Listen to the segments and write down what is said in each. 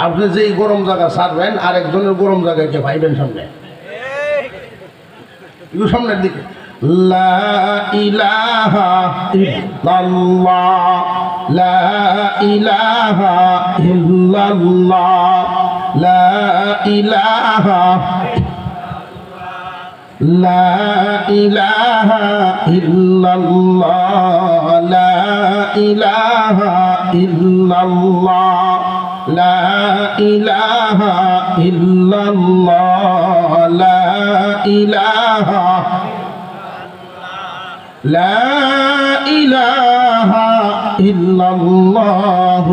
আপনি যেই গরম জায়গা ছাড়বেন আরেকজনের গরম জায়গাকে পাইবেন সামনে, একটু সামনের দিকে। লা ইলাহা ইল্লাল্লাহ, লা ইলাহা ইল্লাল্লাহ, লা ইলাহা, লা ইলাহা ইল্লাল্লাহ, লা ইলাহা ইল্লাল্লাহ, লা ইলাহা ইল্লাল্লাহ, লা ইলাহা, লা ইলাহা ইল্লাল্লাহ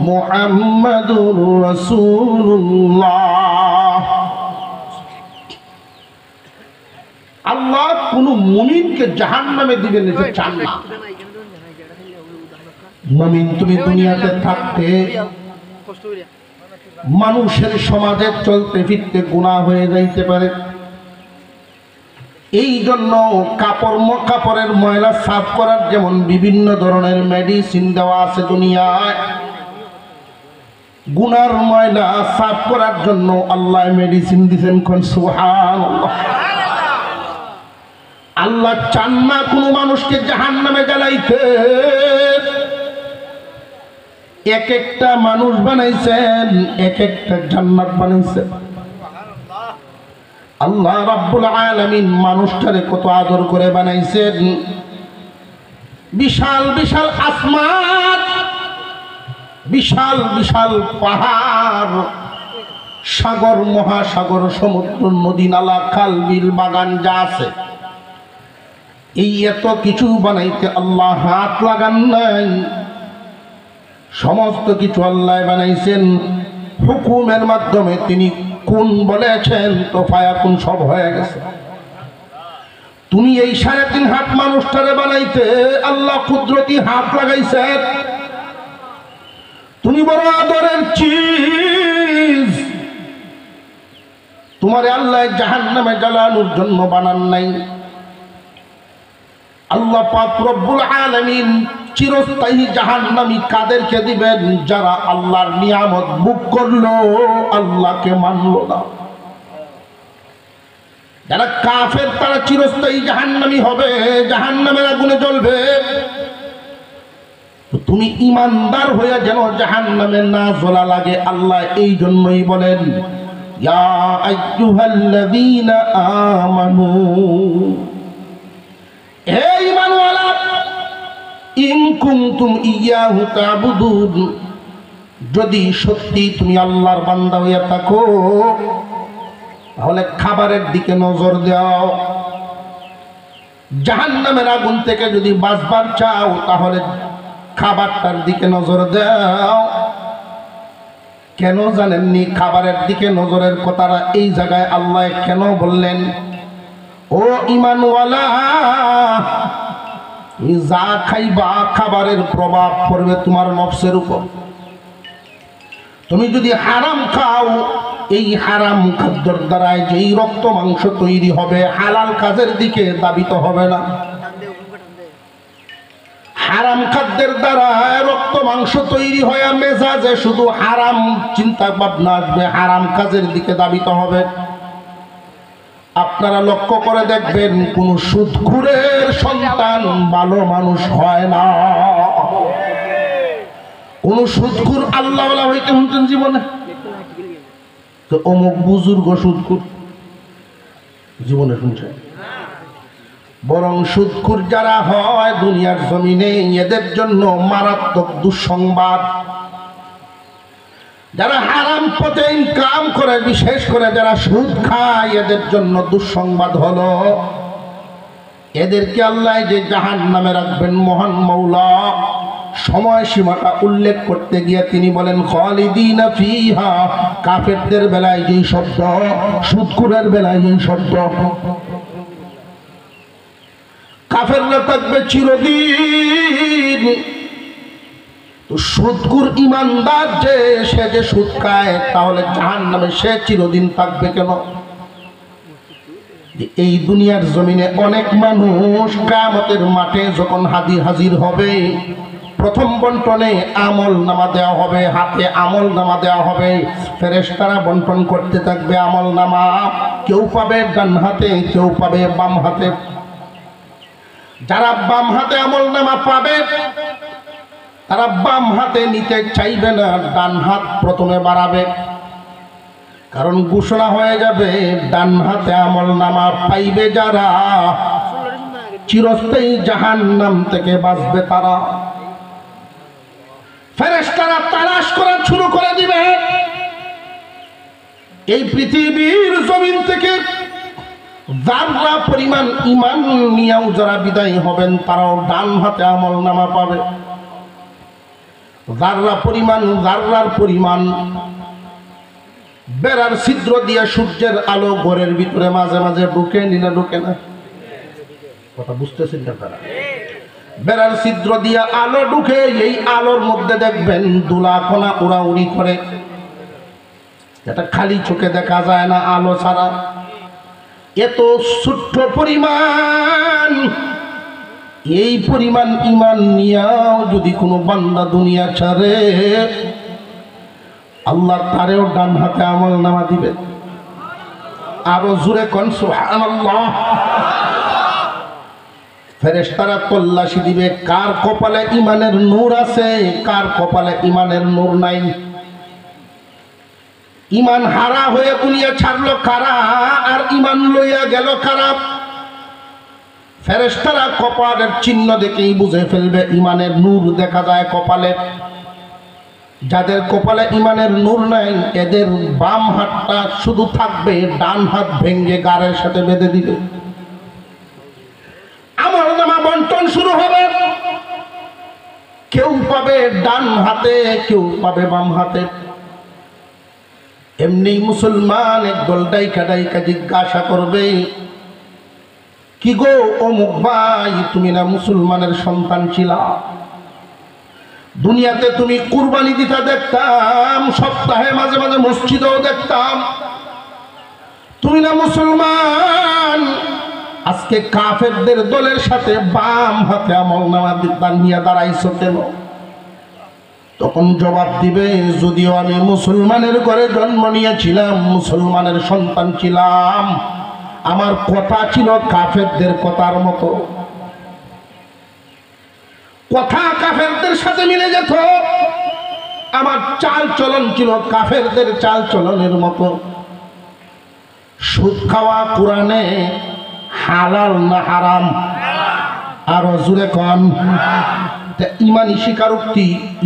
মুহাম্মাদুর রাসূলুল্লাহ। আল্লাহ কোন মুমিনকে জাহান্নামে দিবেন এটা চান না। মুমিন তুমি দুনিয়াতে থাকতে মানুষের সমাজে চলতে ফিরতে গুনাহ হয়ে যাইতে পারে, এই জন্য কাপড়ের ময়লা সাফ করার যেমন বিভিন্ন ধরনের মেডিসিন দেওয়া আছে দুনিয়ায়, গুনার ময়লা সাফ করার জন্য আল্লাহ মেডিসিন দিয়েছেন। কোন সুবহানাল্লাহ। আল্লাহ চান না কোন মানুষকে জাহান্নামে জ্বালাইতে। এক একটা মানুষ বানাইছেন, এক একটা জান্নাত বানাইছেন। আল্লাহ রাব্বুল আলামিন মানুষটারে কত আদর করে বানাইছেন। বিশাল বিশাল আসমান, বিশাল বিশাল পাহাড়, সাগর মহাসাগর, সমুদ্র, নদী নালা, খাল বিল, বাগান যা আছে, এই এত কিছু বানাইতে আল্লাহ হাত লাগান নাই। সমস্ত কিছু আল্লাহ বানাইছেন হুকুমের মাধ্যমে। তিনি কোন বলেছেন তো ফায়াকুন, সব হয়ে গেছে। তুমি এই 3.5 হাত মানুষটারে বানাইতে আল্লাহ কুদরতি হাত লাগাইছেন। তুমি বড় আদরের চিজ, তোমারে আল্লাহ জাহান্নামে জ্বালানোর জন্য বানান নাই। আল্লাহ পাক রব্বুল আলামিন চিরস্থায়ী জাহান্নামী কাদেরকে দিবেন? যারা আল্লাহর নিয়ামত ভোগ করলো, আল্লাহকে মানলো না। যারা কাফের তারা চিরস্থায়ী জাহান্নামী হবে, জাহান্নামের আগুনে জ্বলবে। তুমি ইমানদার হয়ে যেন জাহান্নামে না জ্বলা লাগে, আল্লাহ এই জন্যই বলেন ইয়া আইয়ুহাল্লাযীনা আমানু, হে ঈমানওয়ালা, ইন কুনতুম ইয়াহু তা'বুদুন, যদি সত্যি তুমি আল্লাহর বান্দা হয়ে থাকো তাহলে খাবারের দিকে নজর দাও। জাহান্নামের আগুন থেকে যদি বাঁচবার চাও তাহলে খাবারটার দিকে নজর দাও। কেন জানেননি খাবারের দিকে নজরের কথাটা এই জায়গায় আল্লাহ কেন বললেন? ও ঈমানওয়ালা, যা খাইবা খাবারের প্রভাব পড়বে তোমার নফসের উপর। তুমি যদি হারাম খাও, এই হারাম খাদ্যের দ্বারায় যেই রক্ত মাংস তৈরি হবে হালাল কাজের দিকে দাবিত হবে না। হারাম খাদ্যের দ্বারা রক্ত মাংস তৈরি হয়ে মেজাজে শুধু হারাম চিন্তা ভাবনা আসবে, হারাম কাজের দিকে দাবিত হবে। আপনারা লক্ষ্য করে দেখবেন কোন সুদখোরের সন্তান ভালো মানুষ হয় না। কোন সুদখোর আল্লাহওয়ালা হইতে শুনছেন জীবনে? তো অমুক বুজুর্গ সুদখোর জীবনে শুনছেন? বরং সুদখোর যারা হয় দুনিয়ার জমিনে, এদের জন্য মারাত্মক দুঃসংবাদ। যারা হারাম পথে ইনকাম করে, বিশেষ করে যারা সুদ খায়, এদের জন্য দুঃসংবাদ হলো এদেরকে আল্লাহ যে জাহান্নামে রাখবেন। মহান মওলা সময়সীমাটা উল্লেখ করতে গিয়ে তিনি বলেন খালিদিনা ফিহা। কাফেরদের বেলায় যেই শব্দ, সুদখোরের বেলায় যেই শব্দ। কাফেররা থাকবে চিরদিন, তো সুদখোর ইমানদার যে সে যে সুদ খায় তাহলে জাহান্নামে সে চিরদিন থাকবে কেন? এই দুনিয়ার জমিনে অনেক মানুষ কিয়ামতের মাঠে যখন হাজির হবে প্রথম বন্টনে আমল নামা দেওয়া হবে, হাতে আমল নামা দেওয়া হবে। ফেরেশতারা বন্টন করতে থাকবে আমল নামা। কেউ পাবে ডান হাতে, কেউ পাবে বাম হাতে। যারা বাম হাতে আমল নামা পাবে তারা বাম হাতে নিতে চাইবে না, ডান হাত প্রথমে বাড়াবে। কারণ ঘোষণা হয়ে যাবে ডান হাতে আমল নামা পাইবে যারা, চিরস্থায়ী জাহান্নাম থেকে বাঁচবে তারা। ফেরেশতারা তালাশ করা শুরু করে দিবে। এই পৃথিবীর জমিন থেকে যারা পরিমাণ ঈমান নিয়েও যারা বিদায় হবেন তারাও ডান হাতে আমল নামা পাবে। জাররার পরিমাণ বেড়ার ছিদ্র দিয়ে সূর্যের আলো ঘরের ভিতরে মাঝে মাঝে ঢুকে নিলে ঢুকে না, কথা বুঝতেছেন আপনারা? বেড়ার ছিদ্র দিয়ে আলো ঢুকে, এই আলোর মধ্যে দেখবেন দুলা কোনা উড়াউড়ি করে, এটা খালি চোখে দেখা যায় না আলো ছাড়া। এত ছোট্ট পরিমাণ, এই পরিমাণ ঈমান নিয়েও যদি কোনো বান্দা দুনিয়া ছাড়ে, আল্লাহ তারেও ডান হাতে আমল নামা দিবে। আরো জোরে কোন সুবহানাল্লাহ। ফেরেশতারা তল্লাশি দিবে কার কপালে ঈমানের নূর আছে, কার কপালে ঈমানের নূর নাই। ঈমান হারা হয়ে দুনিয়া ছাড়লো কারা, আর ঈমান লইয়া গেল কারা। ফেরেশতারা কপালের চিহ্ন দেখেই বুঝে ফেলবে ঈমানের নূর দেখা যায় কপালে। যাদের কপালে ঈমানের নূর নাই এদের বাম হাতটা শুধু থাকবে, ডান হাত ভেঙে গাড়ের সাথে বেঁধে দিবে। আমল নামা বন্টন শুরু হবে। কেউ পাবে ডান হাতে, কেউ পাবে বাম হাতে। এমনি মুসলমান একদল ডাইকা ডাইকা জিজ্ঞাসা করবে, কি গো অমুক ভাই, তুমি না মুসলমানের সন্তান ছিলা? দুনিয়াতে তুমি কুরবানি দিতে দেখতাম, সপ্তাহে মাঝে মাঝে মসজিদেও দেখতাম, তুমি না মুসলমান, আজকে কাফেরদের দলের সাথে বাম হাতে আমল নামা নিয়ে দাঁড়াইছো কেন? তখন জবাব দিবে, যদিও আমি মুসলমানের ঘরে জন্ম নিয়েছিলাম, মুসলমানের সন্তান ছিলাম, আমার কথা ছিল কাফেরদের কথার মতো। কথা কাফেরদের সাথে মিলে যেত, আমার চাল চলন ছিল কাফেরদের চাল চলনের মতো। সুদ খাওয়া কোরআনে হালাল না হারাম? আরো জোরে কোন।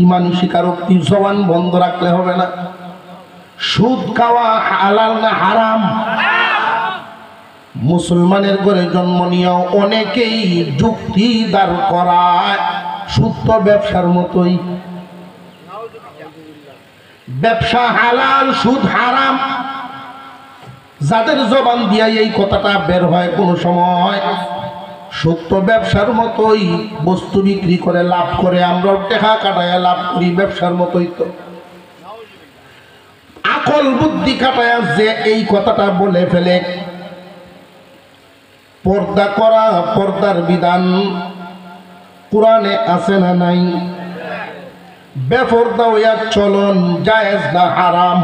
ইমানি স্বীকারোক্তি জবান বন্ধ রাখলে হবে না। সুদ খাওয়া হালাল না হারাম? মুসলমানের ঘরে জন্ম নিয়েও অনেকেই যুক্তি দাঁড় করায় সুদ তো ব্যবসার মতোই, ব্যবসা হালাল সুদ হারাম। যাদের জবান দিয়া এই কথাটা বের হয় কোন সময়, সুদ তো ব্যবসার মতোই, বস্তু বিক্রি করে লাভ করে, আমরাও টাকা কাটায় লাভ করি, ব্যবসার মতোই তো। আকল বুদ্ধি কাটায় যে এই কথাটা বলে ফেলে, পর্দা করা, পর্দার বিধান কোরআনে আছে না নাই? বেপর্দা হইয়া চলন জায়েজ না হারাম?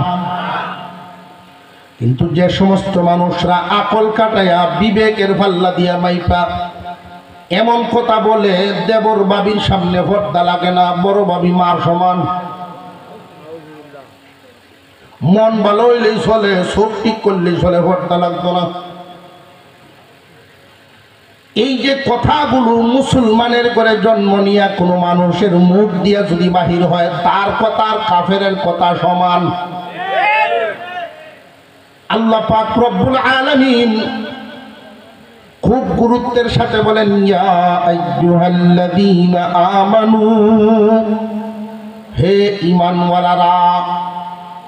কিন্তু যে সমস্ত মানুষরা আকল কাটায়া বিবেকের পাল্লা দিয়া মাইপা এমন কথা বলে, দেবর বাবির সামনে পর্দা লাগে না, বড় বাবি মার সমান, মন ভালো হইলেই চলে, চোখ ঠিক করলেই চলে, পর্দা লাগতো না। এই যে কথাগুলো মুসলমানের ঘরে জন্ম নিয়ে কোনো মানুষের মুখ দিয়া যদি বাহির হয়, তার কথা আর কাফেরের কথা সমান। আল্লাহ পাক রব্বুল আলামিন খুব গুরুত্বের সাথে বলেন, ইয়া আইয়ুহাল্লাযীনা আমানু, হে ঈমানওয়ালারা,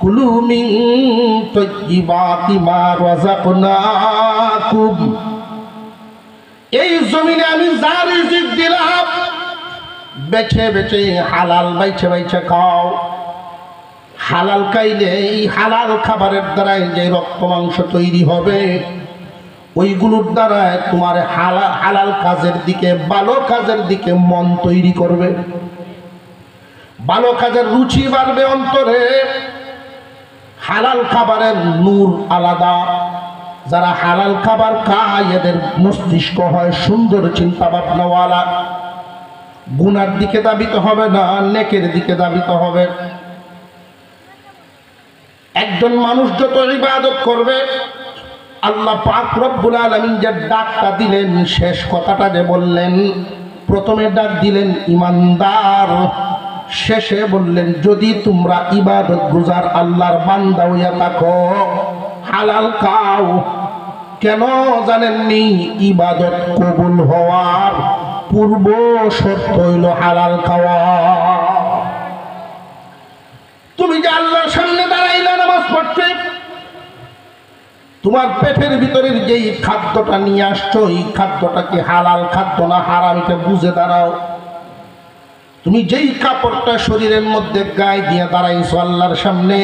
কুলু মিন তাইয়্যিবাতি মা রাযাকনাকুম, এই জমিনে আমি যা রিজিক দিলাম বেছে বেছে হালাল বাইছে বাইছে খাও। হালাল খাইলে এই হালাল খাবারের দ্বারাই যে রক্ত মাংস তৈরি হবে, ওইগুলোর দ্বারাই তোমার হালাল কাজের দিকে, ভালো কাজের দিকে মন তৈরি করবে। ভালো কাজের রুচি বাড়বে অন্তরে। হালাল খাবারের নূর আলাদা। যারা হালাল খাবার খায় এদের মস্তিষ্ক হয় সুন্দর চিন্তা ভাবনাওয়ালা। গুনার দিকে ধাবিত হবে না, নেকের দিকে ধাবিত হবে। একজন মানুষ যত ইবাদত করবে, আল্লাহ পাক রব্বুল আলামিন যে ডাকটা দিলেন, শেষ কথাটা যে বললেন, প্রথমে ডাক দিলেন ইমানদার, শেষে বললেন যদি তোমরা ইবাদত গুজার আল্লাহর বান্দা হইয়া থাকো হালাল খাও। কেন জানেননি? ইবাদত কবুল হওয়ার পূর্ব শর্ত হইল হালাল খাওয়া। তুমি যে আল্লাহর সামনে দাঁড়াইলা নামাজ পড়তে, তোমার পেটের ভিতরের যেই খাদ্যটা নিয়ে আসছো, এই খাদ্যটা কি হালাল খাদ্য না হারাম, এটা বুঝে দাঁড়াও। তুমি যেই কাপড়টা শরীরের মধ্যে গায়ে দিয়ে দাঁড়াইছো আল্লাহর সামনে,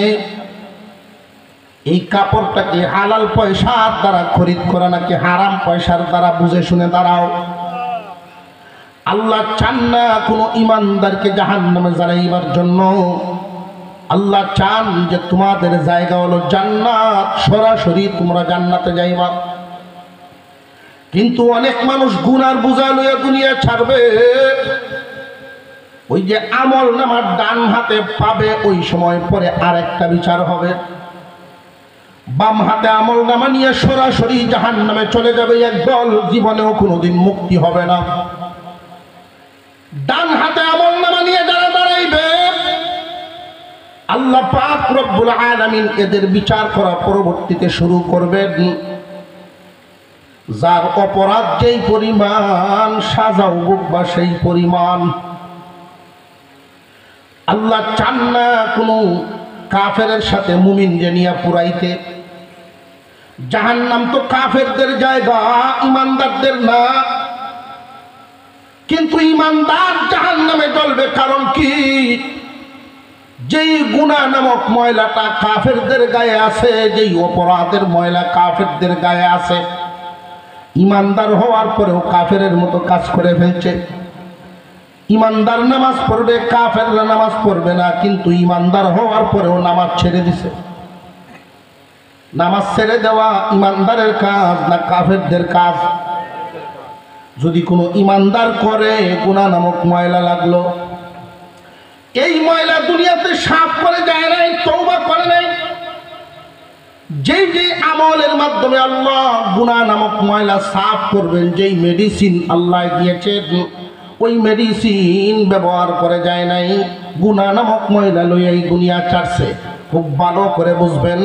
এই কাপড়টা কি হালাল পয়সার দ্বারা খরিদ করা নাকি হারাম পয়সার দ্বারা, বুঝে শুনে দাঁড়াও। আল্লাহ চান না কোনো ইমানদারকে জাহান্নামে জ্বালাইবার জন্য। আল্লাহ চান যে তোমাদের জায়গা হলো জান্নাত, সরাসরি তোমরা জান্নাতে যাইবা। কিন্তু অনেক মানুষ গুনার বোঝা লইয়া দুনিয়া ছাড়বে। ওই যে আমল নামার ডান হাতে পাবে, ওই সময় পরে আরেকটা বিচার হবে। বাম হাতে আমল নামা নিয়ে সরাসরি জাহান্নামে চলে যাবে একদল, জীবনেও কোনোদিন মুক্তি হবে না। ডান হাতে আমল নামা নিয়ে যারা দাঁড়াইবে, আল্লাহ পাক রব্বুল আলামিন এদের বিচার করা পরবর্তীতে শুরু করবেন। যার অপরাধ যেই পরিমাণ, সাজাও ভোগবা সেই পরিমাণ। আল্লাহ চান না কোনো কাফেরের সাথে মুমিনকে নিয়ে পুরাইতে। জাহান্নাম তো কাফেরদের জায়গা, ইমানদারদের না। কিন্তু ইমানদার জাহান্নামে জ্বলবে, কারণ কি? যেই গুনাহ নামক ময়লাটা কাফেরদের গায়ে আছে, যেই অপরাধের ময়লা কাফেরদের গায়ে আছে, ইমানদার হওয়ার পরেও কাফেরের মতো কাজ করে ফেলছে। ইমানদার নামাজ পড়বে, কাফেররা নামাজ পড়বে না, কিন্তু ইমানদার হওয়ার পরেও নামাজ ছেড়ে দিছে। নামাজ ছেড়ে দেওয়া ইমানদারের কাজ না কাফেরদের কাজ? যদি কোনো ইমানদার করে, গুনাহ নামক ময়লা লাগলো, এই ময়লা দুনিয়াতে সাফ করে যায় নাই, তওবা করে নাই। যেই যে আমলের মাধ্যমে আল্লাহ গুনাহ নামক ময়লা সাফ করবেন, যেই মেডিসিন আল্লাহ দিয়েছেন, ওই মেডিসিন ব্যবহার করে যায় নাই, গুনাহ নামক ময়লা লইয়াই দুনিয়া ছাড়ছে। খুব ভালো করে বুঝবেন,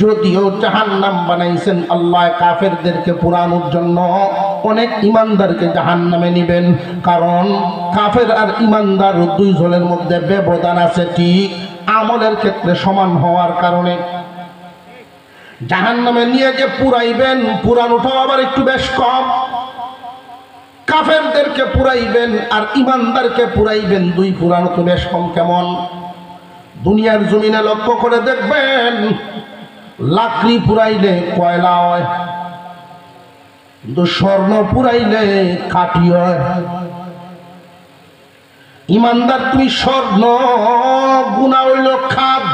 যদিও জাহান্নাম বানাইছেন আল্লাহ কাফেরদেরকে পুরানোর জন্য, অনেক ইমানদারকে জাহান্নামে নিবেন। কারণ কাফের আর ইমানদার দুইজনের মধ্যে ব্যবধান আছে, ঠিক আমলের ক্ষেত্রে সমান হওয়ার কারণে। জাহান্নামে নিয়ে যে পুরাইবেন, পুরানোটাও আবার একটু বেশ কম। কাফেরদেরকে পুরাইবেন আর ইমানদারকে পুরাইবেন, দুই পুরানো তো বেশ কম। কেমন? দুনিয়ার জমিনে লক্ষ্য করে দেখবেন, লাকড়ি পুরাইলে কয়লা হয়, কিন্তু স্বর্ণ পুরাইলে কাঠি হয়। ইমানদার তুমি স্বর্ণ, গুনাহ হইল খাদ।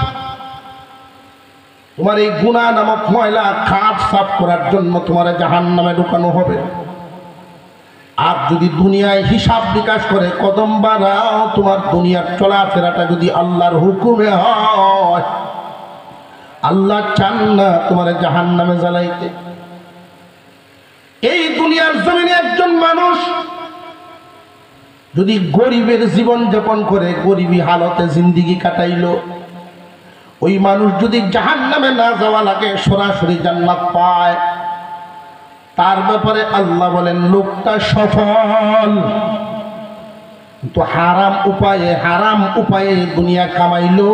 তোমার এই গুনাহ নামক ময়লা খাদ সাফ করার জন্য তোমার জাহান্নামে ঢুকানো হবে। আর যদি দুনিয়ায় হিসাব বিকাশ করে কদম বাড়াও, তোমার দুনিয়ার চলাফেরাটা যদি আল্লাহর হুকুমে হয়, আল্লাহ চান না তোমার জাহান্নামে জ্বালাইতে। এই দুনিয়ার জমিনে একজন মানুষ যদি গরিবের জীবন যাপন করে, গরিবী হালতে জিন্দিগি কাটাইলো, ওই মানুষ যদি জাহান্নামে না যাওয়া লাগে, সরাসরি জান্নাত পায়, তার ব্যাপারে আল্লাহ বলেন লোকটা সফল। কিন্তু হারাম উপায়ে দুনিয়া কামাইলো,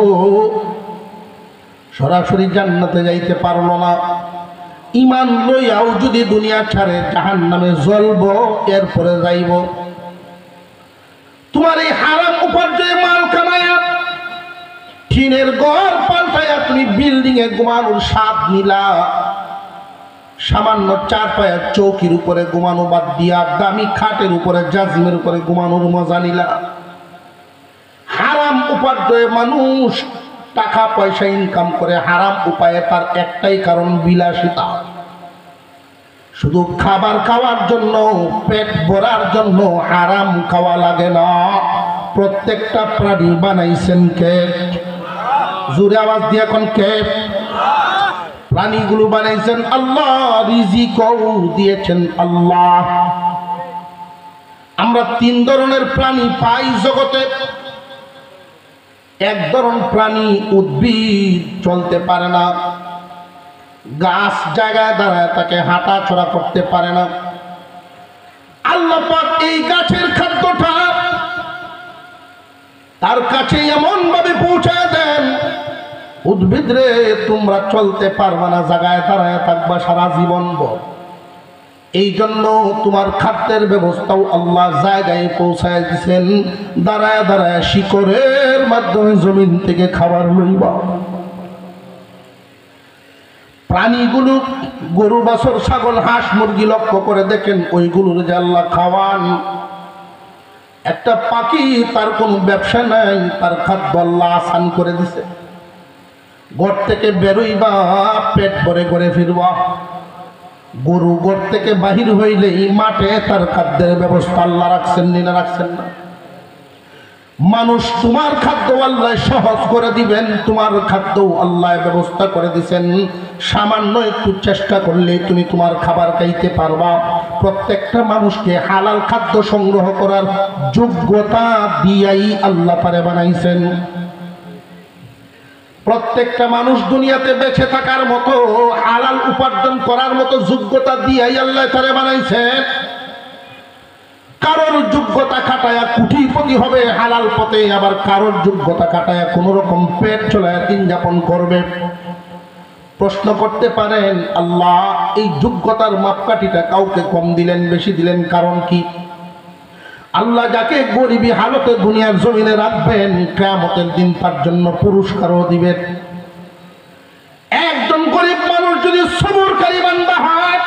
সরাসরি জান্নাতে যাইতে পারলো না। ইমান লইয়াও যদি দুনিয়া ছাড়ে, জাহান্নামে জ্বলব, এরপরে যাইব। তোমার এই হারাম উপার্জনে মাল কামায়া, টিনের ঘর পাল্টায়া তুমি বিল্ডিং এ ঘুমানোর স্বাদ নিলা, সামান্য চার পায়া চৌকির উপরে ঘুমানো বাদ দিয়া দামি খাটের উপরে, জাজিমের উপরে ঘুমানোর মজা নিলা। হারাম উপার্জনে মানুষ টাকা পয়সা ইনকাম করে হারাম উপায়ে, তার একটাই কারণ বিলাসিতা। শুধু খাবার খাওয়ার জন্য, পেট ভরার জন্য হারাম খাওয়া লাগে না। প্রত্যেকটা প্রাণী বানাইছেন কে? জোরে আওয়াজ দিয়ে এখন কে? প্রাণীগুলো বানাইছেন আল্লাহ, রিজিকও দিয়েছেন আল্লাহ। আমরা তিন ধরনের প্রাণী পাই জগতে। এক ধরনের প্রাণী উদ্ভিদ, চলতে পারে না, গাছ জায়গায় দাঁড়ায় তাকে হাঁটা চড়া করতে পারে না। আল্লাহ পাক এই গাছের খাদ্যটা তার কাছে এমন ভাবে পৌঁছায় দেন, উদ্ভিদ রে তোমরা চলতে পারবে না, জায়গায় দাঁড়ায় থাকবা সারা জীবন ভর। এই জন্য তোমার খাদ্যের ব্যবস্থাও আল্লাহ জায়গায় পৌঁছায় দিচ্ছেন। দাঁড়ায় দাঁড়ায় শিকড়ের মাধ্যমে জমিন থেকে খাবার লইবা। প্রাণীগুলো, গরু বাছর ছাগল হাঁস মুরগি লক্ষ্য করে দেখেন, ওইগুলোর যে আল্লাহ খাওয়ান। একটা পাখি, তার কোনো ব্যবসা নাই, তার খাদ্য আল্লাহ আসান করে দিছে। ঘর থেকে বেরোইবা পেট ভরে ঘরে ফিরবা। গরু ঘর থেকে বাহির হইলেই মাঠে তার খাদ্যের ব্যবস্থা আল্লাহ রাখছেন না রাখছেন না? মানুষ, তোমার খাদ্য আল্লাহ সহজ করে দিবেন, তোমার খাদ্য আল্লাহ ব্যবস্থা করে দিবেন। সামান্য একটু চেষ্টা করলে তুমি তোমার খাবার খাইতে পারবা। প্রত্যেকটা মানুষকে হালাল খাদ্য সংগ্রহ করার যোগ্যতা দিয়াই আল্লাহ পারে বানাইছেন। প্রত্যেকটা মানুষ দুনিয়াতে বেঁচে থাকার মতো, হালাল উপার্জন করার মতো যোগ্যতা দিয়াই আল্লাহ তারে বানাইছেন। কারোর যোগ্যতা খাটায়া কোটিপতি হবে হালাল পথে, আবার কারোর যোগ্যতা খাটায়া কোন রকম পেট চলায় দিন যাপন করবে। প্রশ্ন করতে পারেন, আল্লাহ এই যোগ্যতার মাপকাঠিটা কাউকে কম দিলেন, বেশি দিলেন, কারণ কি? আল্লাহ যাকে গরিবী হালতে দুনিয়ার জমিনে রাখবেন, কিয়ামতের দিন তার জন্য পুরস্কারও দিবেন। একজন গরিব মানুষ যদি সবরকারী বান্দা হয়,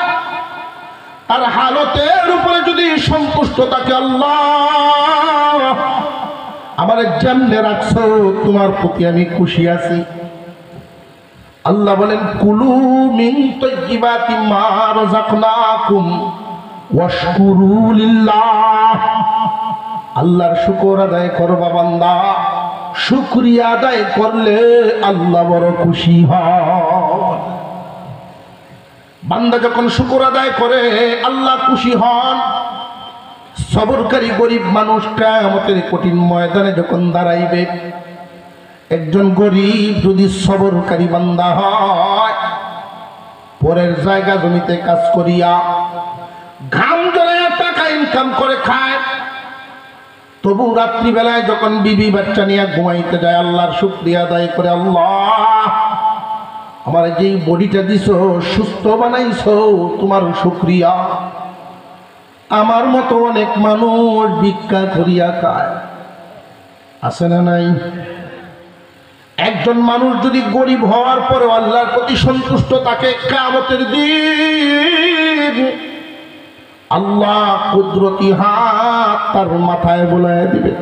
তার হালতের উপরে যদি সন্তুষ্ট থাকে, আল্লাহ আমারে যেমনে রাখছো তোমার প্রতি আমি খুশি আছি। আল্লাহ বলেন, কুলু মিন তাইয়্যিবাতি মা রাযাকনাকুম ওয়াশকুরু লিল্লাহ। আল্লাহর শুকর আদায় করবা বান্দা, শুকরিয়া আদায় করলে আল্লাহ বড় খুশি হন। বান্দা যখন শুকর আদায় করে আল্লাহ খুশি হন। সবরকারী গরিব মানুষ কিয়ামতের কঠিন ময়দানে যখন দাঁড়াইবে, একজন গরিব যদি সবরকারী বান্দা হয়, পরের জায়গা জমিতে কাজ করিয়া ঘাম জড়াইয়া টাকা ইনকাম করে খায়, তবু রাত্রিবেলায় যখন বিবি বাচ্চা নিয়ে ঘুমাইতে যায় আল্লাহর শুকরিয়া আদায় করে, আল্লাহ আমার যেই বডিটা দিছো, সুস্থ বানাইছো, তোমার শুকরিয়া। আমার মতো অনেক মানুষ ভিক্ষা করিয়া খায়, আছে না নাই? একজন মানুষ যদি গরিব হওয়ার পরে আল্লাহর প্রতি সন্তুষ্ট থাকে, কিয়ামতের দিন আল্লাহ কুদরতি হাত তার মাথায় বুলাইয়া দিবেন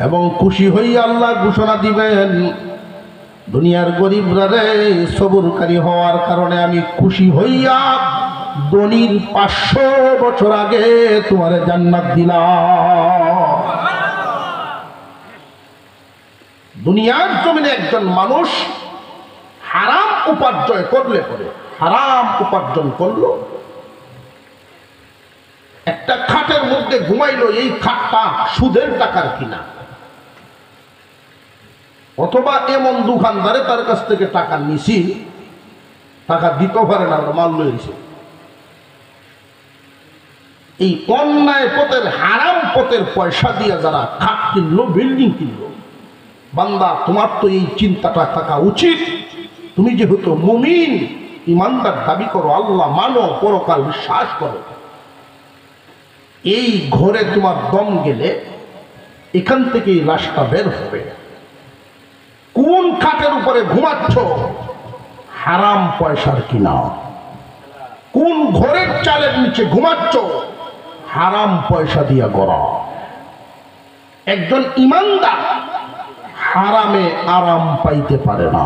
এবং খুশি হইয়া আল্লাহ ঘোষণা দিবেন, দুনিয়ার গরিবরা রে, সবরকারী হওয়ার কারণে আমি খুশি হইয়া ধনীর 500 বছর আগে তোমারে জান্নাত দিলাম। দুনিয়ার জমিনে একজন মানুষ হারাম উপার্জন করলে পরে, হারাম উপার্জন করলো, একটা খাটের মধ্যে ঘুমাইলো, এই খাটটা সুদের টাকার কিনা, অথবা এমন দোকানদারে তার কাছ থেকে টাকা নিছি, টাকা দিতে পারে না, মাল লইছে। এই অন্যায় পথের, হারাম পথের পয়সা দিয়ে যারা খাট কিনলো, বিল্ডিং কিনলো, বান্দা তোমার তো এই চিন্তাটা থাকা উচিত। তুমি যেহেতু মুমিন, ইমানদার দাবি করো, আল্লাহ মানো, পরকাল বিশ্বাস করো, এই ঘরে তোমার দম গেলে এখান থেকে লাশটা বের হবে। কোন খাটের উপরে ঘুমাচ্ছ? হারাম পয়সার কিনা। কোন ঘরের চালের নিচে ঘুমাচ্ছ? হারাম পয়সা দিয়া গড়া। একজন ইমানদার হারামে আরাম পাইতে পারে না।